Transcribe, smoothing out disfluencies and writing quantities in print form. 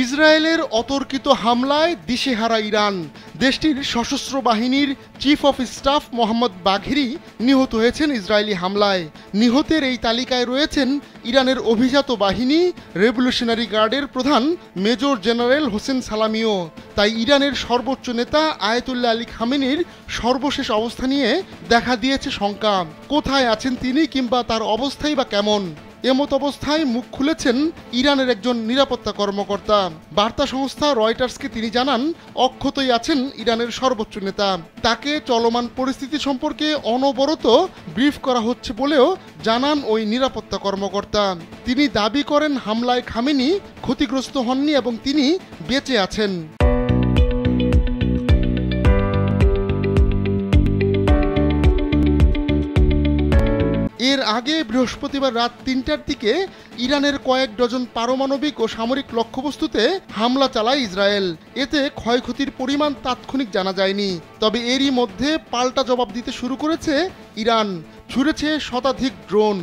ইসরায়েলের অতর্কিত হামলায় দিশেহারা ইরান। দেশটির সশস্ত্র বাহিনীর চিফ অফ স্টাফ মোহাম্মদ বাঘেরি নিহত হয়েছেন ইসরায়েলি হামলায়। নিহতের এই তালিকায় রয়েছেন ইরানের অভিজাত বাহিনী রেভলিউশনারি গার্ডের প্রধান মেজর জেনারেল হোসেন সালামিও। তাই ইরানের সর্বোচ্চ নেতা আয়াতুল্লাহ আলী খামেনির সর্বশেষ অবস্থা নিয়ে দেখা দিয়েছে শঙ্কা। কোথায় আছেন তিনি, কিংবা তার অবস্থাই বা কেমন? এমত অবস্থায় মুখ খুলেছেন ইরানের একজন নিরাপত্তা কর্মকর্তা। বার্তা সংস্থা রয়টার্সকে তিনি জানান, অক্ষতই আছেন ইরানের সর্বোচ্চ নেতা। তাকে চলমান পরিস্থিতি সম্পর্কে অনবরত ব্রিফ করা হচ্ছে বলেও জানান ওই নিরাপত্তা কর্মকর্তা। তিনি দাবি করেন হামলায় খামেনি ক্ষতিগ্রস্ত হননি এবং তিনি বেঁচে আছেন। এর আগে বৃহস্পতিবার রাত ৩টার দিকে ইরানের কয়েক ডজন পারমাণবিক ও সামরিক লক্ষ্যবস্তুতে হামলা চালায় ইসরায়েল। এতে ক্ষয়ক্ষতির পরিমাণ তাৎক্ষণিক জানা যায়নি। তবে এরই মধ্যে পাল্টা জবাব দিতে শুরু করেছে ইরান। ছুড়েছে শতাধিক ড্রোন।